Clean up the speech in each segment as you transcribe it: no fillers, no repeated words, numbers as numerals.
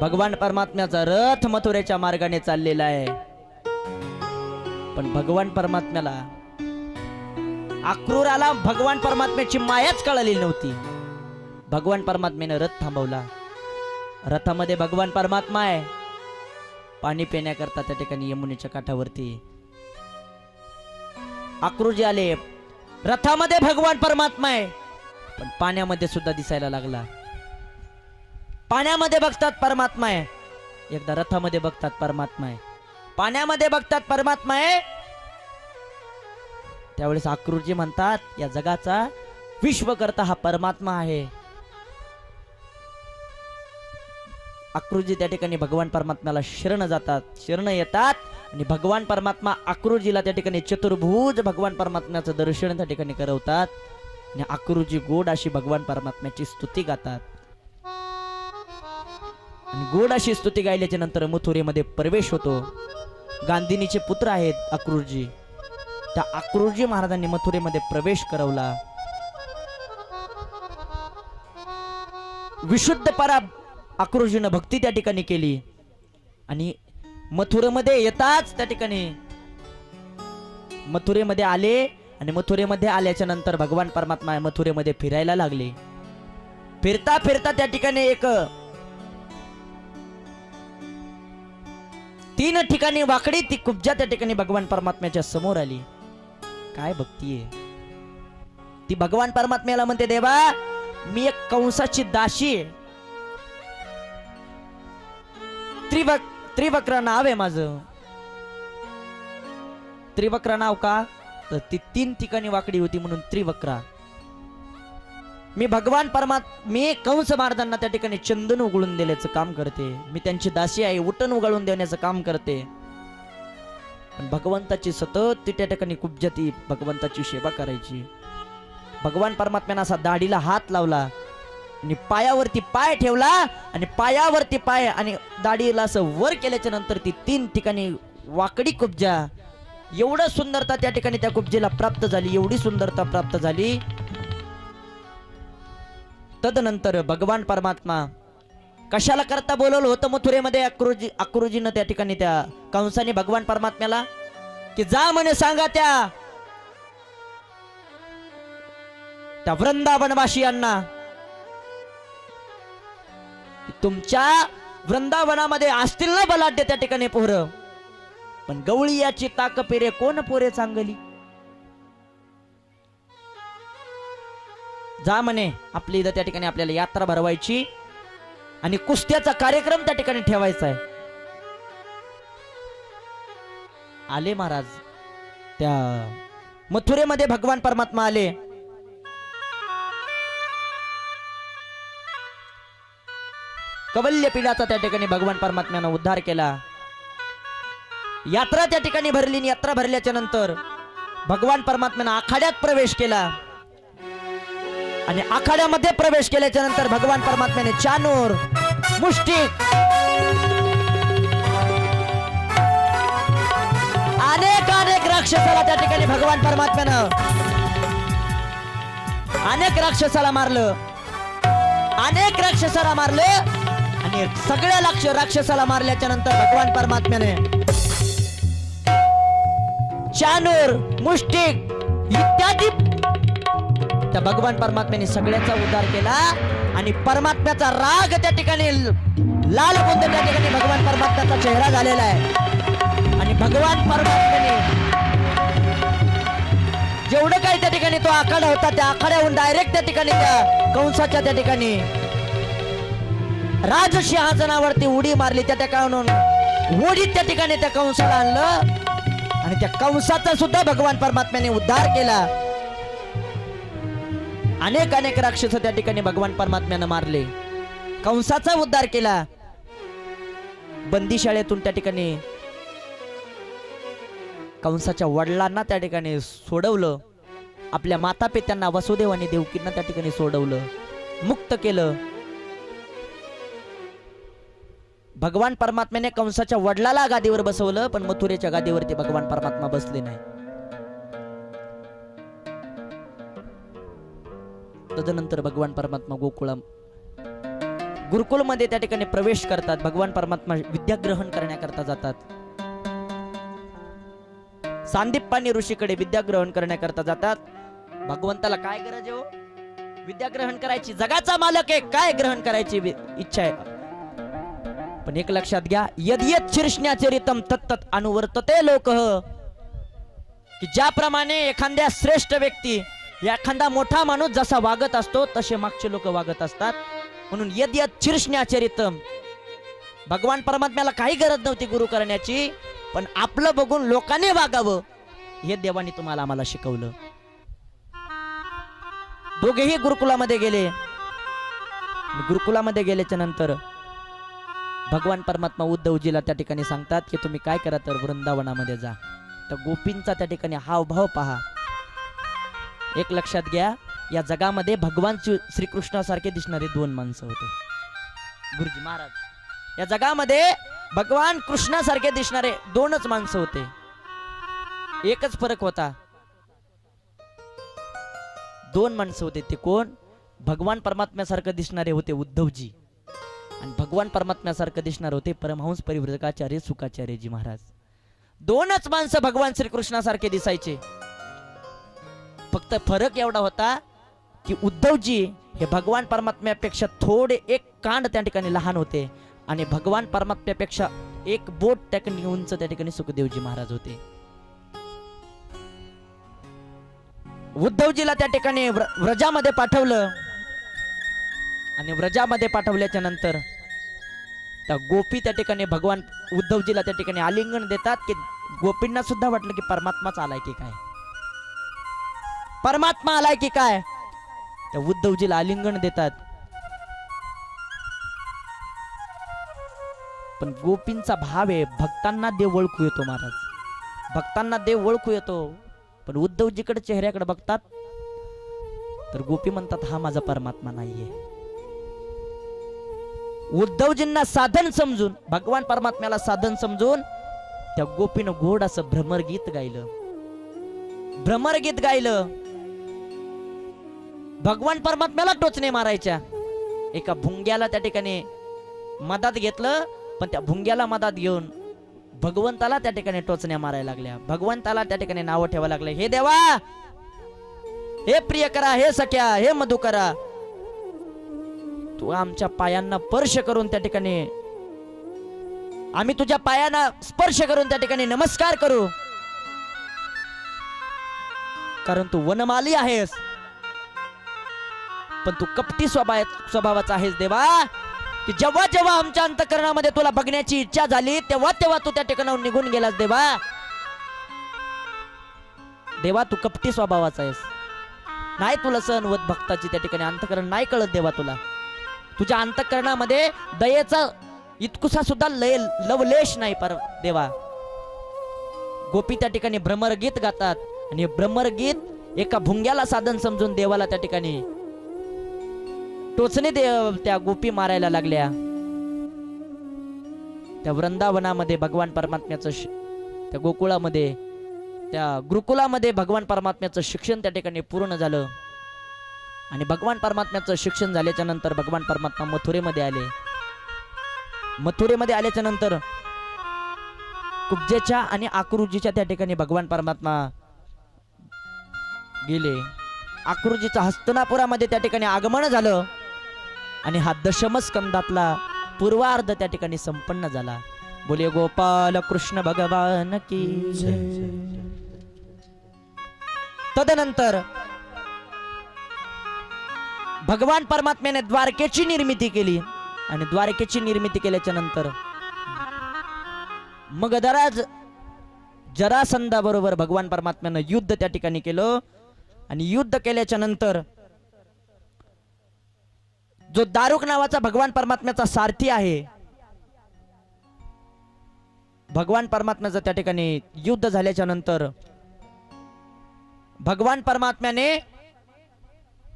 भगवान परमात्म्याचा रथ मथुरेच्या मार्गाने चाललेला आहे, पण भगवान परमात्म्याला अक्रूराला भगवान परमात्म्याची मायाच कळाली नव्हती. भगवान परमात्म्याने रथ थांबवला. रथामध्ये भगवान परमात्मा आहे. पाणी पिण्याकरता त्या ठिकाणी यमुनेच्या काठावरती अक्रूरजी आले. रथामध्ये भगवान परमात्मा आहे, पण पाण्यामध्ये सुद्धा दिसायला लागला. पाण्यामध्ये बघतात परमात्मा आहे, एकदा रथामध्ये बघतात परमात्मा आहे, पाण्यामध्ये बघतात परमात्मा आहे. त्यावेळेस अक्रूरजी म्हणतात या जगाचा विश्वकर्ता हा परमात्मा आहे. अक्रूरजी त्या ठिकाणी भगवान परमात्म्याला शरण जातात, शरण येतात आणि भगवान परमात्मा अक्रूरजीला त्या ठिकाणी चतुर्भुज भगवान परमात्म्याचं दर्शन त्या ठिकाणी करवतात आणि अक्रूरजी गोड अशी भगवान परमात्म्याची स्तुती गातात. आणि गोड अशी स्तुती गायल्याच्या नंतर मथुरेमध्ये प्रवेश होतो. गांधिनीचे पुत्र आहेत अक्रूरजी. त्या अक्रूरजी महाराजांनी मथुरेमध्ये प्रवेश करवला. विशुद्ध परा अक्रूरजीनं भक्ती त्या ठिकाणी केली आणि मथुरेमध्ये येताच त्या ठिकाणी मथुरेमध्ये आले आणि मथुरेमध्ये आल्याच्या नंतर भगवान परमात्मा मथुरेमध्ये फिरायला लागले. फिरता फिरता त्या ठिकाणी एक 3 ठिकाणी वाकडी ती कुब्जा त्या ठिकाणी भगवान परमात्म्याच्या समोर आली. काय भक्ती आहे ती. भगवान परमात्म्याला म्हणते देवा मी एक कंसाची दासी आहे. त्रिवक्र नाव आहे माझं. त्रिवक्र नाव का तर ती 3 ठिकाणी वाकडी होती म्हणून त्रिवक्रा. मी कंस महाराजांना त्या ठिकाणी चंदन उघळून देण्याचं काम करते. मी त्यांची दासी आहे, उटण उघळून देण्याचं काम करते. पण भगवंताची सतत ती त्या ठिकाणी कुब्जती भगवंताची सेवा करायची. भगवान परमात्म्याने असा दाढीला हात लावला आणि पायावरती पाय ठेवला आणि पायावरती पाय आणि दाढीला असं वर केल्याच्या नंतर ती 3 ठिकाणी वाकडी कुब्जा एवढं सुंदरता त्या ठिकाणी त्या कुब्जेला प्राप्त झाली, एवढी सुंदरता प्राप्त झाली. तदनंतर भगवान परमात्मा कशाला करता बोलवलं होतं मथुरेमध्ये अक्रूरजीनं त्या ठिकाणी त्या कंसाने भगवान परमात्म्याला की जा म्हणे सांगा त्या वृंदावनवासियांना तुमच्या वृंदावनामध्ये असतील ना बलाढ्य त्या ठिकाणी पोरं, पण गवळीयाची ताक पेरे कोण पोरे चांगली. जा म्हणे आपली इथं त्या ठिकाणी आपल्याला यात्रा भरवायची आणि कुस्त्याचा कार्यक्रम त्या ठिकाणी ठेवायचा आहे. आले महाराज त्या मथुरेमध्ये भगवान परमात्मा आले. कवल्य पीडाचा त्या ठिकाणी भगवान परमात्म्यानं उद्धार केला. यात्रा त्या ठिकाणी भरली. यात्रा भरल्याच्या नंतर भगवान परमात्म्यानं आखाड्यात प्रवेश केला आणि आखाड्यामध्ये प्रवेश केल्याच्या नंतर भगवान परमात्म्याने चानूर मुष्टिक अनेक राक्षसाला त्या ठिकाणी भगवान परमात्म्यानं अनेक राक्षसाला मारलं. अनेक राक्षसाला मारलं आणि सगळ्या राक्षसाला मारल्याच्या नंतर भगवान परमात्म्याने चानूर मुष्टिक इत्यादी त्या भगवान परमात्म्याने सगळ्याचा उद्धार केला आणि परमात्म्याचा राग त्या ठिकाणी लाल बुंद त्या ठिकाणी भगवान परमात्म्याचा चेहरा झालेला आहे. आणि भगवान परमात्म्याने जेवढं काही त्या ठिकाणी तो आखाडा होता त्या आखाड्याहून डायरेक्ट त्या ठिकाणी त्या कंसाच्या त्या ठिकाणी राजसिंहासनावरती उडी मारली. त्या ठिकाणी उडीत त्या ठिकाणी त्या कंसाला आणलं आणि त्या कंसाचा सुद्धा भगवान परमात्म्याने उद्धार केला. अनेक राक्षस त्या ठिकाणी भगवान परमात्म्यानं मारले, कंसाचा उद्धार केला. बंदीशाळेतून त्या ठिकाणी कंसाच्या वडिलांना त्या ठिकाणी सोडवलं. आपल्या माता पित्यांना वसुदेव आणि देवकींना त्या ठिकाणी सोडवलं, मुक्त केलं. भगवान परमात्म्याने कंसाच्या वडिलाला गादीवर बसवलं, पण मथुरेच्या गादीवरती भगवान परमात्मा बसले नाही. तदनंतर भगवान परमात्मा गुरुकुलमध्ये त्या ठिकाणी प्रवेश करतात. भगवान परमात्मा विद्या ग्रहण करण्याकरता जातात. सांदीपनी ऋषीकडे विद्या ग्रहण करण्याकरता जातात. भगवंताला काय गरज आहे हो? विद्या ग्रहण करायची. जगाचा मालक आहे, काय ग्रहण करायची इच्छा आहे? पण एक लक्षात घ्या, यद्यत शीर्ष्ण्याचरितम तत्तत अनुवर्तते लोकः, की ज्याप्रमाणे एखाद्या श्रेष्ठ व्यक्ती, एखादा मोठा माणूस जसा वागत असतो तसे मागचे लोक वागत असतात. म्हणून यद्यत शीर्ष्ण्याचरितम, भगवान परमात्म्याला काही गरज नव्हती गुरु करण्याची, पण आपलं बघून लोकांनी वागावं हे देवानी तुम्हाला आम्हाला शिकवलं. दोघेही गुरुकुलामध्ये गेले. गुरुकुलामध्ये गेल्याच्या नंतर भगवान परमात्मा उद्धवजीला त्या ठिकाणी सांगतात की तुम्ही काय करा तर वृंदावनामध्ये जा. तर गोपींचा त्या ठिकाणी हावभाव पहा. एक लक्षात घ्या, या जगामध्ये भगवान श्रीकृष्णासारखे दिसणारे दोन माणसं होते. गुरुजी महाराज, या जगामध्ये भगवान कृष्णासारखे दिसणारे दोनच माणसं होते. एकच फरक होता. दोन माणसं होते. ते कोण? भगवान परमात्म्यासारखं दिसणारे होते उद्धवजी, आणि भगवान परमात्म्यासारखं दिसणारे होते परमहंस परिव्राजकाचार्य शुकाचार्यजी महाराज. दोनच माणसं भगवान श्रीकृष्णासारखे दिसायचे. फक्त फरक एवढा होता की उद्धवजी हे भगवान परमात्म्यापेक्षा थोडे एक कांड त्या ठिकाणी लहान होते, आणि भगवान परमात्म्यापेक्षा एक बोट त्या ठिकाणी उंच त्या ठिकाणी सुखदेवजी महाराज होते. उद्धवजीला त्या ठिकाणी व्रजामध्ये पाठवलं, आणि व्रजामध्ये पाठवल्याच्या नंतर त्या गोपी त्या ठिकाणी भगवान उद्धवजीला त्या ठिकाणी आलिंगन देतात, की गोपींना सुद्धा वाटलं की परमात्माच आलाय की काय, परमात्मा आलाय की काय. त्या उद्धवजीला आलिंगन देतात. पण गोपींचा भाव आहे, भक्तांना देव ओळखू येतो महाराज, भक्तांना देव ओळखू येतो. पण उद्धवजीकडे चेहऱ्याकडे बघतात तर गोपी म्हणतात हा माझा परमात्मा नाहीये. उद्धवजींना साधन समजून, भगवान परमात्म्याला साधन समजून त्या गोपीनं गोड असं भ्रमरगीत गायलं. भ्रमरगीत गायलं. भगवान परमात्म्याला टोचणे मारायच्या. एका भुंग्याला त्या ठिकाणी मधात घेतलं, पण त्या भुंग्याला मधात घेऊन भगवंताला त्या ठिकाणी टोचण्या मारायला लागल्या. भगवंताला त्या ठिकाणी नाव ठेवायला लागले, हे देवा, हे प्रिय करा, हे सख्या, हे मधुकरा, तू आमच्या पायांना स्पर्श करून त्या ठिकाणी, आम्ही तुझ्या पायांना स्पर्श करून त्या ठिकाणी नमस्कार करू, कारण तू वनमाली आहेस, पण तू कपटी स्वभावाचा आहेस देवा, की जेव्हा जेव्हा आमच्या अंतःकरणामध्ये तुला बघण्याची इच्छा झाली तेव्हा तेव्हा तू त्या ठिकाणाहून निघून गेलास देवा. देवा तू कपटी स्वभावाचा आहेस, नाही तुला सहन होत भक्ताची त्या ठिकाणी अंतःकरण नाही कळत देवा तुला. तुझ्या अंतःकरणामध्ये दयेचा इतकुसा सुद्धा लवलेश नाही पर देवा. गोपी त्या ठिकाणी भ्रमरगीत गातात, आणि हे भ्रमरगीत एका भुंग्याला साधन समजून देवाला त्या ठिकाणी टोचणे त्या गोपी मारायला लागल्या. त्या वृंदावनामध्ये भगवान परमात्म्याचं त्या गोकुळामध्ये, त्या गुरुकुलामध्ये भगवान परमात्म्याचं शिक्षण त्या ठिकाणी पूर्ण झालं. आणि भगवान परमात्म्याचं शिक्षण झाल्याच्या नंतर भगवान परमात्मा मथुरेमध्ये आले. मथुरेमध्ये आल्याच्या नंतर कुब्जेच्या आणि आकृजीच्या त्या ठिकाणी भगवान परमात्मा गेले. आकृजीचं हस्तिनापुरामध्ये त्या ठिकाणी आगमन झालं, आणि हा दशम स्कंदातला पूर्वार्ध त्या ठिकाणी संपन्न झाला. बोले गोपाल कृष्ण भगवान की जय. तदनंतर भगवान परमात्म्याने द्वारकेची निर्मिती केली, आणि द्वारकेची निर्मिती केल्याच्या नंतर मगधराज जरासंधाबरोबर भगवान परमात्म्यानं युद्ध त्या ठिकाणी केलं. आणि युद्ध केल्याच्या नंतर जो दारुक नावाचा भगवान परमात्म्याचा सारथी आहे, भगवान परमात्म्याचं त्या ठिकाणी युद्ध झाल्याच्या नंतर भगवान परमात्म्याने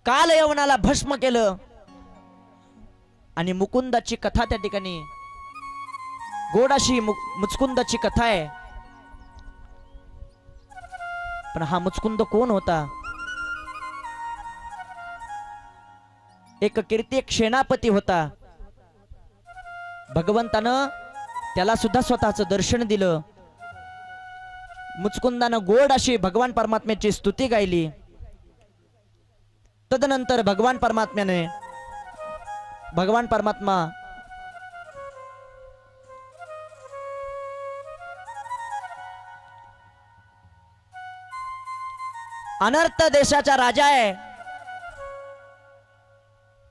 काल यवनाला भस्म केलं, आणि मुकुंदाची कथा त्या ठिकाणी गोडाशी मुचकुंदाची कथा आहे. पण हा मुचकुंद कोण होता? एक कीर्ती एक सेनापती होता. भगवंतानं त्याला सुद्धा स्वतःचं दर्शन दिलं. मुचकुंदानं गोड अशी भगवान परमात्म्याची स्तुती गायली. तदनंतर भगवान परमात्मा अनर्थ देशाचा राजा आहे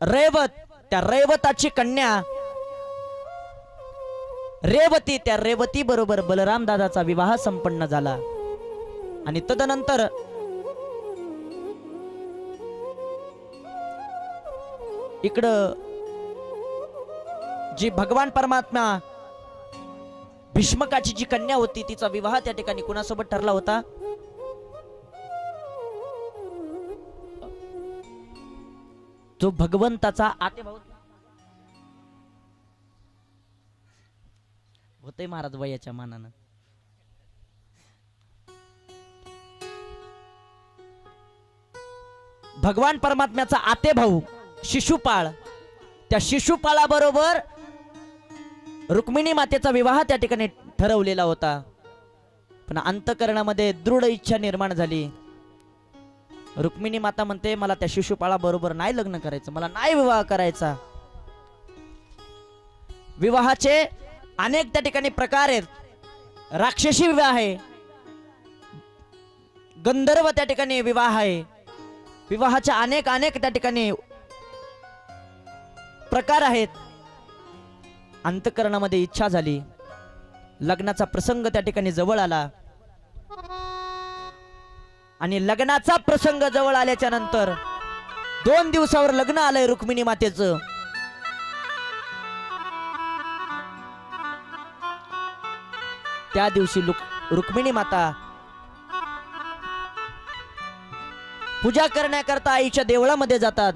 रैवत. त्या रैवताची कन्या रेवती, त्या रेवती बरोबर बलराम दादाचा विवाह संपन्न झाला. आणि तदनंतर इकडं जी भगवान परमात्मा भीष्मकाची जी कन्या होती तिचा विवाह त्या ठिकाणी कुणासोबत ठरला होता? जो भगवंताचा आतेभाऊ होते महाराज वयाच्या मानानं. भगवान परमात्म्याचा आतेभाऊ शिशुपाळ, त्या शिशुपाळाबरोबर रुक्मिणी मातेचा विवाह त्या ठिकाणी ठरवलेला होता. पण अंतःकरणामध्ये दृढ इच्छा निर्माण झाली. रुक्मिणी माता म्हणते मला त्या शिशुपाळा बरोबर नाही लग्न करायचं, मला नाही विवाह करायचा. विवाहाचे अनेक त्या ठिकाणी प्रकार आहेत. राक्षसी विवाह आहे, गंधर्व त्या ठिकाणी विवाह आहे. विवाहाचे अनेक त्या ठिकाणी प्रकार आहेत. अंतःकरणामध्ये इच्छा झाली, लग्नाचा प्रसंग त्या ठिकाणी जवळ आला. आणि लग्नाचा प्रसंग जवळ आल्याच्या नंतर 2 दिवसावर लग्न आलंय रुक्मिणी मातेचं. त्या दिवशी रुक्मिणी माता पूजा करण्याकरता आईच्या देवळामध्ये जातात.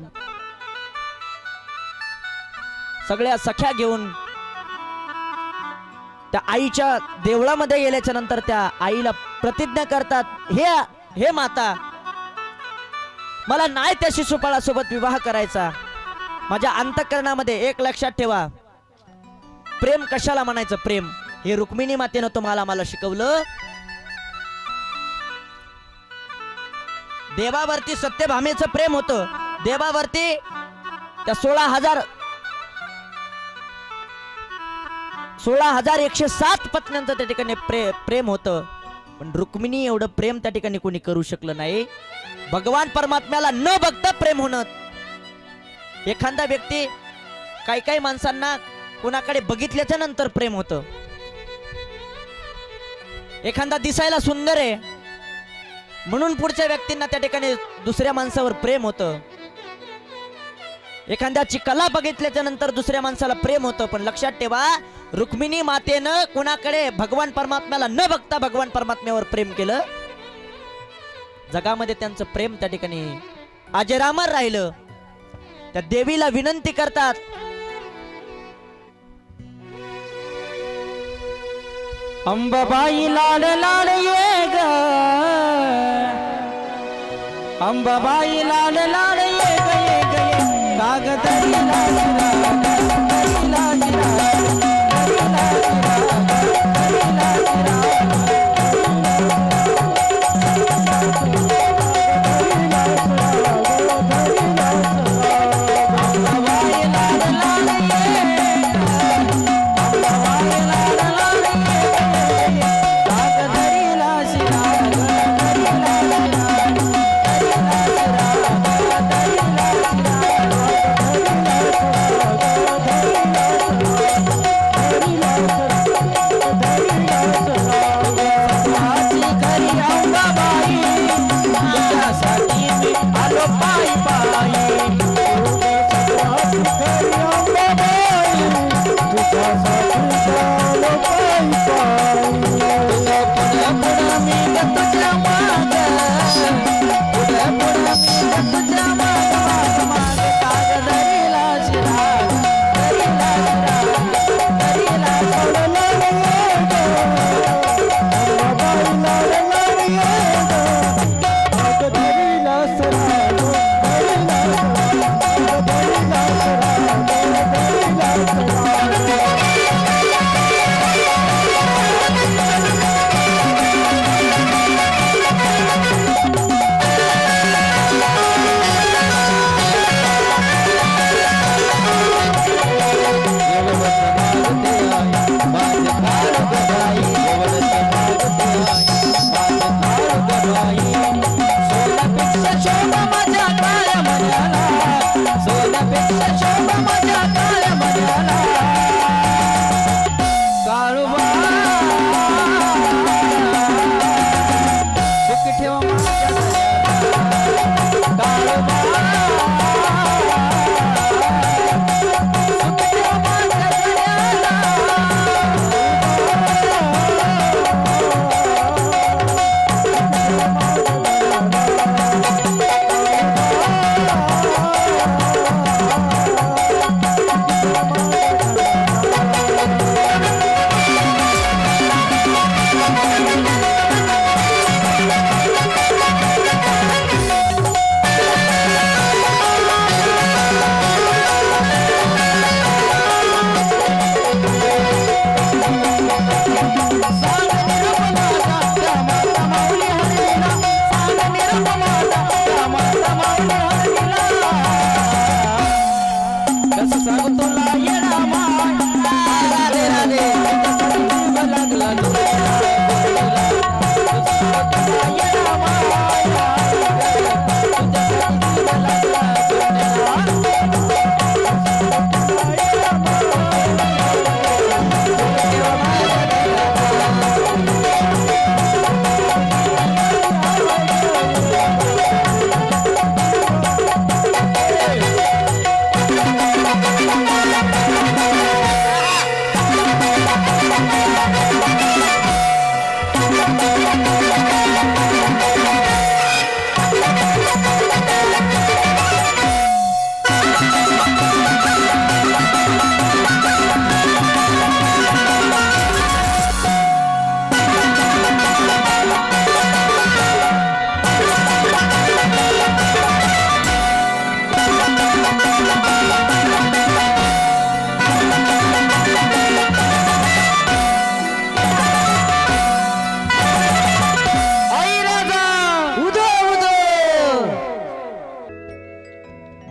सगळ्या सख्या घेऊन त्या आईच्या देवळामध्ये गेल्याच्या नंतर त्या आईला प्रतिज्ञा करतात, हे माता, मला नाही त्या शिशुपाळासोबत विवाह करायचा. माझ्या अंतःकरणामध्ये एक लक्षात ठेवा, प्रेम कशाला म्हणायचं? प्रेम हे रुक्मिणी मातेनं तुम्हाला मला शिकवलं. देवावरती सत्यभामेचं प्रेम होतं. देवावरती त्या 16,107 पत्न्यांचं त्या ठिकाणी प्रेम होतं. पण रुक्मिणी एवढं प्रेम त्या ठिकाणी कोणी करू शकलं नाही. भगवान परमात्म्याला न बघता प्रेम होणं. एखादा व्यक्ती, काही माणसांना कोणाकडे बघितल्याच्या नंतर प्रेम होतं. एखादा दिसायला सुंदर आहे म्हणून पुढच्या व्यक्तींना त्या ठिकाणी दुसऱ्या माणसावर प्रेम होतं. एखाद्याची कला बघितल्याच्या नंतर दुसऱ्या माणसाला प्रेम होतं. पण लक्षात ठेवा, रुक्मिणी मातेनं कोणाकडे भगवान परमात्म्याला न बघता भगवान परमात्म्यावर प्रेम केलं. जगामध्ये त्यांचं प्रेम त्या ठिकाणी अजरामर राहिलं. त्या देवीला विनंती करतात, अंबाबाई लाड लाड ये ग, अंबाबाई लाड लाड ये ग, ये ग ये कागदरी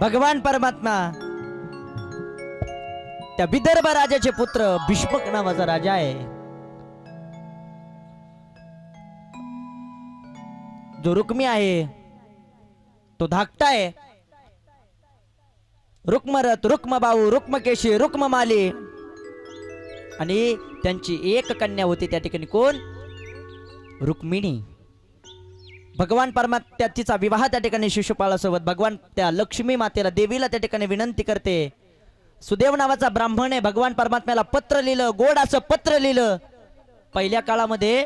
भगवान परमात्मा त्या विदर्भ राजाचे पुत्र भीष्मक नावाचा राजा आहे, जो रुक्मी आहे तो धाकटा आहे. रुक्मरथ, रुक्मबाऊ, रुक्मकेशी, रुक्ममाली आणि त्यांची एक कन्या होती त्या ठिकाणी. कोण? रुक्मिणी. भगवान परमात्मा तिचा विवाह त्या ठिकाणी शिशुपाळासोबत. भगवान त्या लक्ष्मी मातेला, देवीला त्या ठिकाणी विनंती करते. सुदेव नावाचा ब्राह्मण आहे, भगवान परमात्म्याला पत्र लिहिलं, गोड असं पत्र लिहिलं. पहिल्या काळामध्ये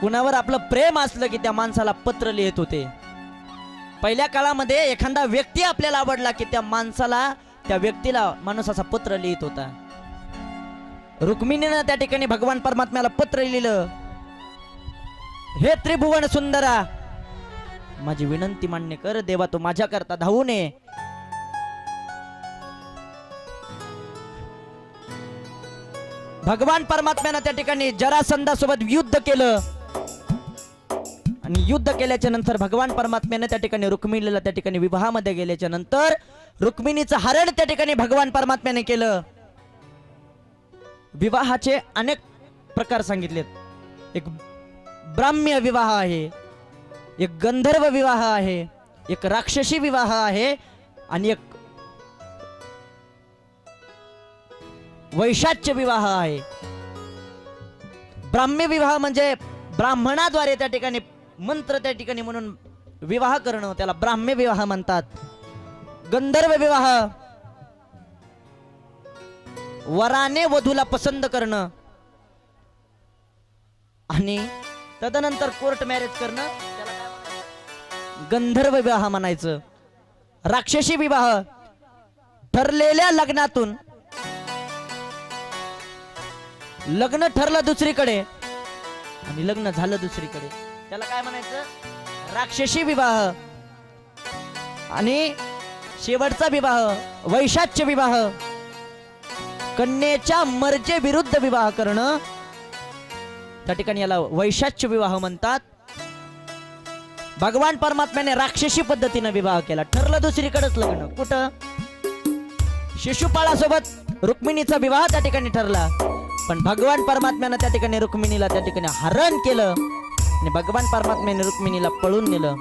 कुणावर आपलं प्रेम असलं की त्या माणसाला पत्र लिहित होते. पहिल्या काळामध्ये एखादा व्यक्ती आपल्याला आवडला की त्या माणसाला, त्या व्यक्तीला माणूस असा पत्र लिहित होता. रुक्मिणीनं त्या ठिकाणी भगवान परमात्म्याला पत्र लिहिलं. हे त्रिभुवन सुंदरा, माझी विनंती मान्य कर. देवा, तू माझ्या करता धावून ये. भगवान परमात्म्यानं त्या ठिकाणी जरासंधासोबत युद्ध केलं आणि युद्ध केल्याच्या नंतर भगवान परमात्म्याने त्या ठिकाणी रुक्मिणीला त्या ठिकाणी विवाहामध्ये गेल्याच्या नंतर रुक्मिणीचं हरण त्या ठिकाणी भगवान परमात्म्याने केलं. विवाहाचे अनेक प्रकार सांगितलेत. एक ब्राह्म्य विवाह आहे, एक गंधर्व विवाह आहे, एक राक्षसी विवाह आहे आणि एक वैशाच्य विवाह आहे. ब्राह्म्य विवाह म्हणजे ब्राह्मणाद्वारे त्या ठिकाणी मंत्र त्या ठिकाणी म्हणून विवाह करणं, त्याला ब्राह्म्य विवाह म्हणतात. गंधर्व विवाह, वराने वधूला पसंत करणं आणि तदनंतर कोर्ट मॅरेज करणं, त्याला काय म्हणायचं? गंधर्व विवाह म्हणायचं. राक्षसी विवाह, ठरलेल्या लग्नातून लग्न ठरलं दुसरीकडे आणि लग्न झालं दुसरीकडे, त्याला काय म्हणायचं? राक्षसी विवाह. आणि शेवटचा विवाह वैशाच्य विवाह, कन्येच्या मर्जे विरुद्ध विवाह करणं, त्या ठिकाणी याला वैशाच्य विवाह म्हणतात. भगवान परमात्म्याने राक्षसी पद्धतीने विवाह केला, ठरलं दुसरीकडेच लग्न. कुठं? शिशुपाळासोबत रुक्मिणीचा विवाह त्या ठिकाणी ठरला, पण भगवान परमात्म्याने त्या ठिकाणी रुक्मिणीला त्या ठिकाणी हरण केलं आणि भगवान परमात्म्याने रुक्मिणीला पळून नेलं.